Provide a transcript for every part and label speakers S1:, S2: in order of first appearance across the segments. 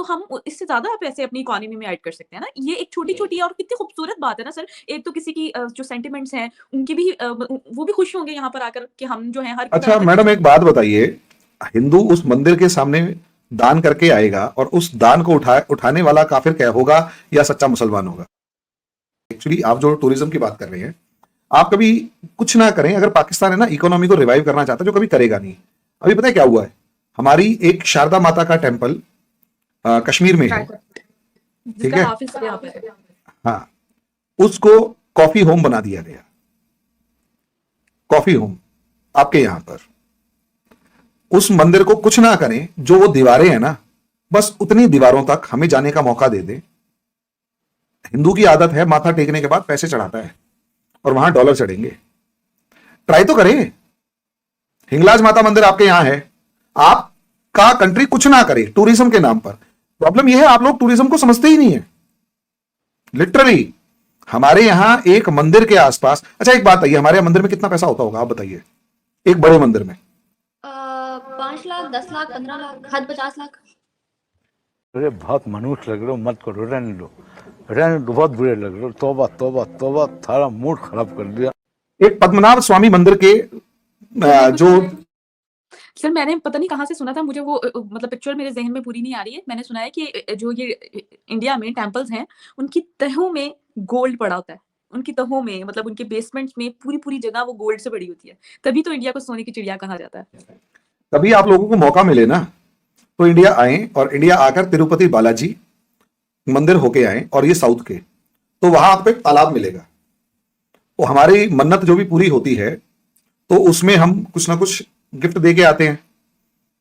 S1: हम इससे ज़्यादा पैसे अपनी इकोनॉमी में ऐड कर सकते हैं ना। ये एक छोटी-छोटी और कितनी खूबसूरत बात है ना सर। एक तो किसी की जो सेंटिमेंट्स हैं, उनकी भी वो भी खुश होंगे यहाँ पर आकर कि हम जो है हर
S2: अच्छा
S1: तरह
S2: मैडम, एक बात बताइए, हिंदू उस मंदिर के सामने दान करके आएगा और उस दान को उठाने वाला काफिर क्या होगा या सच्चा मुसलमान होगा? एक्चुअली आप जो टूरिज्म की बात कर रहे हैं, आप कभी कुछ ना करें, अगर पाकिस्तान है ना इकोनॉमी को रिवाइव करना चाहता है, जो कभी करेगा नहीं। अभी पता है क्या हुआ है, हमारी एक शारदा माता का टेम्पल कश्मीर में है, ठीक
S1: जिसका
S2: है,
S1: हाफिज़ यहाँ पे है।
S2: हाँ, उसको कॉफी होम बना दिया गया। कॉफी होम आपके यहां पर, उस मंदिर को कुछ ना करें, जो वो दीवारें हैं ना, बस उतनी दीवारों तक हमें जाने का मौका दे दे। हिंदू की आदत है माथा टेकने के बाद पैसे चढ़ाता है, और वहां डॉलर चढ़ेंगे। ट्राई तो करें। हिंगलाज माता मंदिर आपके यहां है, आपका कंट्री कुछ ना करे टूरिज्म के नाम पर। प्रॉब्लम यह है, आप लोग टूरिज्म को समझते ही नहीं है। लिटरली हमारे यहां एक मंदिर के आसपास, अच्छा एक बात बताइए, हमारे मंदिर में कितना पैसा होता होगा आप बताइए, एक बड़े मंदिर में?
S3: 5 लाख, 10 लाख, 15 लाख, हद 50 लाख।
S4: अरे बहुत मनुष्य लग रहे हो, मत करो, रहने दो, बहुत बुरे लग रहे हो। तौबा तौबा तौबा, सारा मूड खराब कर दिया।
S2: एक पद्मनाभ स्वामी मंदिर के जो
S1: सर मैंने पता नहीं कहाँ से सुना था, मुझे वो मतलब पिक्चर मेरे ज़हन में पूरी नहीं आ रही है। मैंने सुना है कि जो ये इंडिया में टेम्पल्स हैं, उनकी तहों में गोल्ड पड़ा होता है। उनकी तहों में मतलब उनके बेसमेंट्स में पूरी-पूरी जगह वो गोल्ड से भरी होती है। तभी तो इंडिया को सोने की चिड़िया कहा जाता है।
S2: कभी आप लोगों को मौका मिले ना, तो इंडिया आए, और इंडिया आकर तिरुपति बालाजी मंदिर होके आए, और ये साउथ के, तो वहां आपको एक तालाब मिलेगा। तो हमारी मन्नत जो भी पूरी होती है, तो उसमें हम कुछ ना कुछ गिफ्ट दे के आते हैं,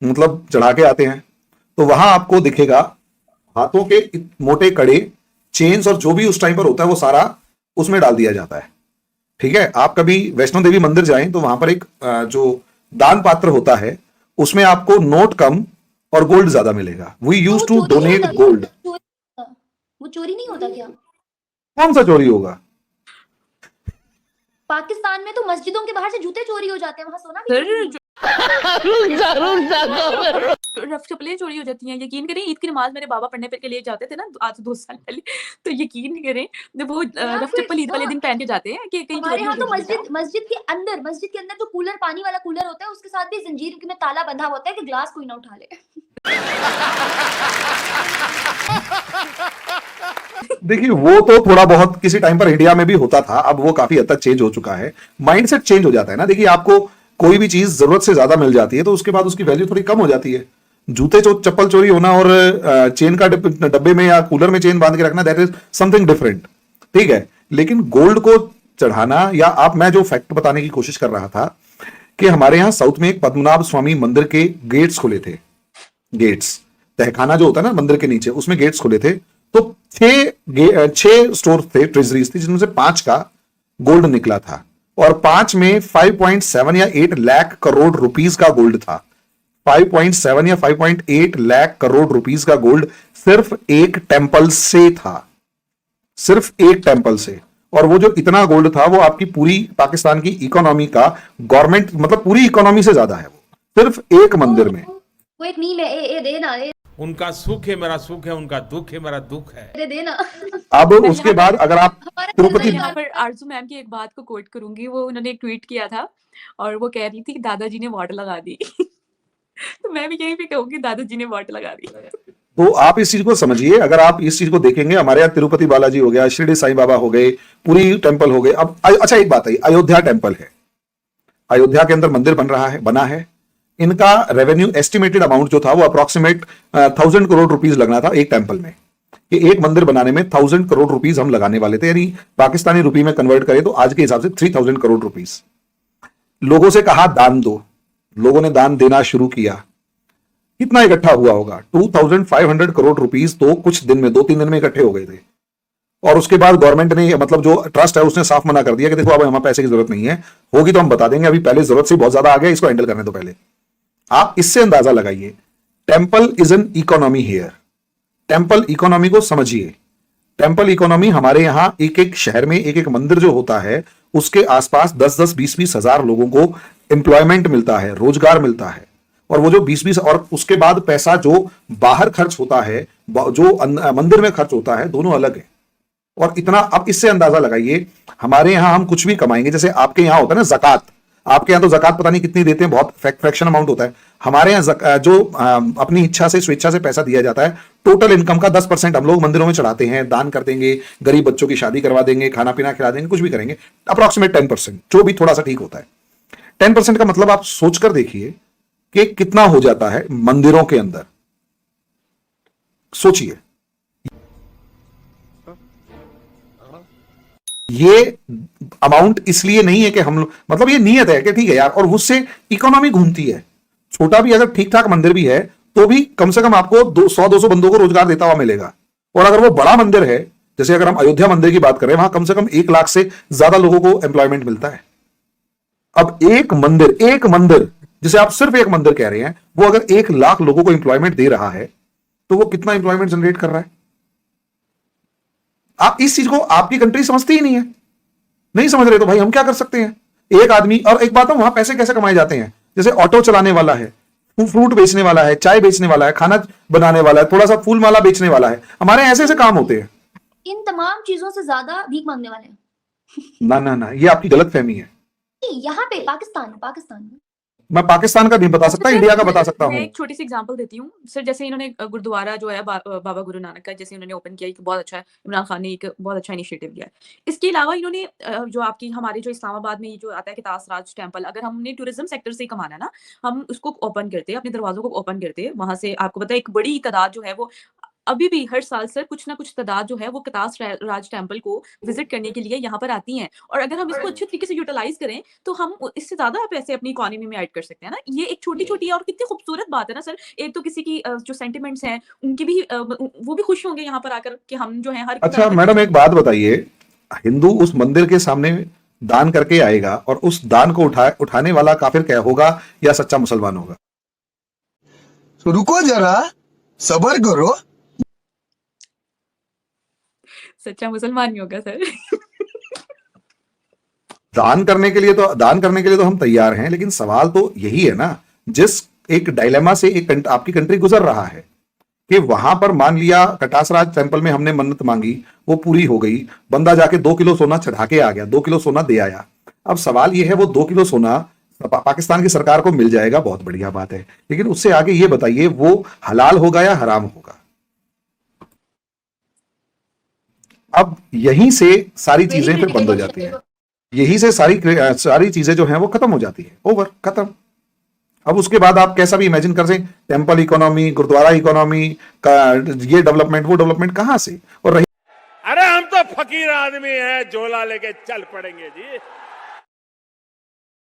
S2: मतलब चढ़ा के आते हैं। तो वहां आपको दिखेगा हाथों के मोटे कड़े, चेन्स, और जो भी उस टाइम पर होता है वो सारा उसमें डाल दिया जाता है। ठीक है, आप कभी वैष्णो देवी मंदिर जाएं तो वहां पर एक जो दान पात्र होता है, उसमें आपको नोट कम और गोल्ड ज्यादा मिलेगा। We use to donate gold.
S3: वो चोरी नहीं होता क्या?
S2: कौन सा चोरी होगा?
S3: पाकिस्तान में तो मस्जिदों के बाहर से जूते चोरी हो जाते हैं, वहां सोना भी
S1: सर
S3: चोरी
S1: जो रफ चप्पलें चोरी हो जाती हैं। यकीन करें, ईद की नमाज़ मेरे बाबा पढ़ने के लिए जाते थे ना आज से 2 साल पहले, तो यकीन नहीं करें, जब वो
S3: या
S1: रफ
S3: फिर
S1: चप्पल ईद वाले दिन पहन के जाते हैं कि कहीं
S3: हमारे
S1: चोरी हो
S3: यहाँ तो
S1: जाएगी।
S3: मस्जिद के अंदर जो कूलर, पानी वाला कूलर होता है, उसके साथ भी जंजीर में ताला बंधा होता है कि ग्लास कोई ना उठा ले।
S2: देखिए, वो तो थोड़ा बहुत किसी टाइम पर इंडिया में भी होता था, अब वो काफी हद तक चेंज हो चुका है। माइंडसेट चेंज हो जाता है ना। देखिए, आपको कोई भी चीज जरूरत से ज्यादा मिल जाती है, तो उसके बाद उसकी वैल्यू थोड़ी कम हो जाती है। जूते चप्पल चोरी होना और चेन का डब्बे में या कूलर में चेन बांध के रखना, दैट इज समथिंग डिफरेंट। ठीक है, लेकिन गोल्ड को चढ़ाना, या आप, मैं जो फैक्ट बताने की कोशिश कर रहा था कि हमारे यहां साउथ में एक पद्मनाभ स्वामी मंदिर के गेट्स खुले थे। गेट्स, तहखाना जो होता है ना मंदिर के नीचे, उसमें गेट्स खुले थे। तो 6 स्टोर थे, ट्रेजरीज थी, जिनमें से 5 का गोल्ड निकला था, और 5 में 5.7 या 8 लाख करोड़ रुपीस का गोल्ड था। 5.7 या 5.8 लाख करोड़ रुपीस का गोल्ड सिर्फ एक टेंपल से था, सिर्फ एक टेंपल से। और वो जो इतना गोल्ड था, वो आपकी पूरी पाकिस्तान की इकोनॉमी का, गवर्नमेंट मतलब पूरी इकोनॉमी से ज्यादा है, वो सिर्फ एक मंदिर में।
S3: वो एक नीम है, ए दे ना,
S5: उनका सुख है मेरा सुख है, उनका दुख है मेरा दुख है।
S3: दे ना।
S2: अब उसके बाद अगर आप तिरुपति,
S1: यहाँ पर आरजू मैम की एक बात को कोट करूंगी। वो उन्होंने एक ट्वीट किया था और वो कह रही थी कि दादाजी ने वॉट लगा दी। तो मैं भी यहीं पे कहूंगी, दादाजी ने वॉट लगा दी।
S2: तो आप इस चीज को समझिए, अगर आप इस चीज को देखेंगे, हमारे यहाँ तिरुपति बालाजी हो गया, शिरडी साईं बाबा हो गए, पूरी टेंपल हो गए। अब अच्छा एक बात है, अयोध्या टेंपल है, अयोध्या के अंदर मंदिर बना है। इनका रेवेन्यू एस्टिमेटेड अमाउंट जो था, वो अप्रोक्सीमेट 1000 करोड़ रुपीस लगना था एक टेंपल में। कि एक मंदिर बनाने में 1000 करोड़ रुपीस हम लगाने वाले थे, यानी पाकिस्तानी रुपये में कन्वर्ट करें तो आज के हिसाब से 3000 करोड़ रुपीस। लोगों से कहा दान दो, लोगों ने दान देना शुरू किया। कितना इकट्ठा हुआ होगा? 2500 करोड़ रुपीस तो कुछ दिन में, 2-3 दिन में इकट्ठे हो गए थे। और उसके बाद गवर्नमेंट ने, मतलब जो ट्रस्ट है, उसने साफ मना कर दिया कि देखो अब हमें पैसे की जरूरत नहीं है, होगी तो हम बता देंगे, अभी पहले जरूरत से बहुत ज्यादा आ गया, इसको हैंडल करने दो पहले। आप इससे अंदाजा लगाइए, temple is an economy here. Temple economy को समझिए। टेंपल इकोनॉमी हमारे यहां एक एक शहर में एक एक मंदिर जो होता है, उसके आसपास 10-10, 20-20 हजार लोगों को एम्प्लॉयमेंट मिलता है, रोजगार मिलता है। और वो जो 20-20 और उसके बाद पैसा जो बाहर खर्च होता है, जो मंदिर में खर्च होता है, दोनों अलग है। और इतना, अब इससे अंदाजा लगाइए, हमारे यहां हम कुछ भी कमाएंगे, जैसे आपके यहां होता है ना जकात, आपके यहां तो जकात पता नहीं कितनी देते हैं, बहुत फ्रैक्शन अमाउंट होता है। हमारे यहां जो अपनी इच्छा से, स्वेच्छा से पैसा दिया जाता है, टोटल इनकम का 10% हम लोग मंदिरों में चढ़ाते हैं, दान कर देंगे, गरीब बच्चों की शादी करवा देंगे, खाना पीना खिला देंगे, कुछ भी करेंगे, अप्रोक्सीमेट 10%, जो भी थोड़ा सा ठीक होता है। 10% का मतलब आप सोचकर देखिए कि कितना हो जाता है मंदिरों के अंदर, सोचिए। ये अमाउंट इसलिए नहीं है कि हम लोग, मतलब ये नियत है कि ठीक है यार, और उससे इकोनॉमी घूमती है। छोटा भी अगर ठीक ठाक मंदिर भी है तो भी कम से कम आपको 100-200 बंदों को रोजगार देता हुआ मिलेगा। और अगर वो बड़ा मंदिर है, जैसे अगर हम अयोध्या मंदिर की बात करें, वहां कम से कम 1 लाख से ज्यादा लोगों को एम्प्लॉयमेंट मिलता है। अब एक मंदिर जिसे आप सिर्फ एक मंदिर कह रहे हैं, वो अगर 1 लाख लोगों को एम्प्लॉयमेंट दे रहा है तो वो कितना एम्प्लॉयमेंट जनरेट कर रहा है? आप इस चीज को आपकी कंट्री समझती ही नहीं है, नहीं समझ रहे तो भाई हम क्या कर सकते हैं? एक आदमी, और एक बात है, वहां पैसे कैसे कमाए जाते हैं, जैसे ऑटो चलाने वाला है, फ्रूट बेचने वाला है, चाय बेचने वाला है, खाना बनाने वाला है, थोड़ा सा फूल माला बेचने वाला है, हमारे ऐसे ऐसे काम होते हैं।
S3: इन तमाम चीजों से ज्यादा भीख मांगने वाले हैं।
S2: ना, ये आपकी गलत फहमी है।
S3: यहाँ पे पाकिस्तान में
S2: मैं पाकिस्तान का नहीं बता सकता, इंडिया का बता सकता
S1: मैं
S2: हूँ।
S1: एक छोटी सी एग्जांपल देती हूँ सर। जैसे इन्होंने गुरुद्वारा जो है बाबा गुरु नानक का, जैसे इन्होंने ओपन किया, एक बहुत अच्छा है, इमरान खान ने एक बहुत अच्छा इनिशिएटिव लिया है। इसके अलावा इन्होंने जो आपकी हमारे जो इस्लामाबाद में जो आता है कितास राज टेम्पल, अगर हमने टूरिज्म सेक्टर से ही कमाना है ना, हम उसको ओपन करते हैं, अपने दरवाजों को ओपन करते हैं, वहां से आपको पता है एक बड़ी तादाद जो है वो अभी भी हर साल सर कुछ ना कुछ तादाद जो है वो कितास राज टेम्पल को विजिट करने के लिए यहाँ पर आती हैं। और अगर हम इसको अच्छे तरीके से यूटिलाइज करें तो हम इससे ज्यादा पैसे अपनी इकोनॉमी में ऐड कर सकते हैं ना। ये एक छोटी-छोटी और कितनी खूबसूरत बात है ना सर। एक तो किसी की जो सेंटिमेंट्स हैं उनकी भी वो भी खुश होंगे यहाँ पर आकर कि हम जो है हर
S2: अच्छा मैडम, एक बात बताइए, हिंदू उस मंदिर के सामने दान करके आएगा और उस दान को उठाने वाला काफिर क्या होगा या सच्चा मुसलमान होगा?
S6: रुको जरा, सबर करो।
S1: सच्चा मुसलमान ही होगा सर।
S2: दान करने के लिए तो हम तैयार हैं, लेकिन सवाल तो यही है ना, जिस एक डायलेमा से एक आपकी कंट्री गुजर रहा है कि वहां पर मान लिया कटासराज टेम्पल में हमने मन्नत मांगी, वो पूरी हो गई, बंदा जाके 2 किलो सोना चढ़ा के आ गया, 2 किलो सोना दे आया। अब सवाल ये है, वो 2 किलो सोना पाकिस्तान की सरकार को मिल जाएगा, बहुत बढ़िया बात है, लेकिन उससे आगे ये बताइए वो हलाल होगा या हराम होगा? अब यहीं से सारी चीजें फिर बंद हो जाती हैं, यहीं से सारी चीजें जो हैं वो खत्म हो जाती है, ओवर, खत्म। अब उसके बाद आप कैसा भी इमेजिन कर सकें, टेम्पल इकोनॉमी, गुरुद्वारा इकोनॉमी का ये डेवलपमेंट, वो डेवलपमेंट कहां से? और रही
S5: अरे हम तो फकीर आदमी हैं, झोला लेके चल पड़ेंगे जी।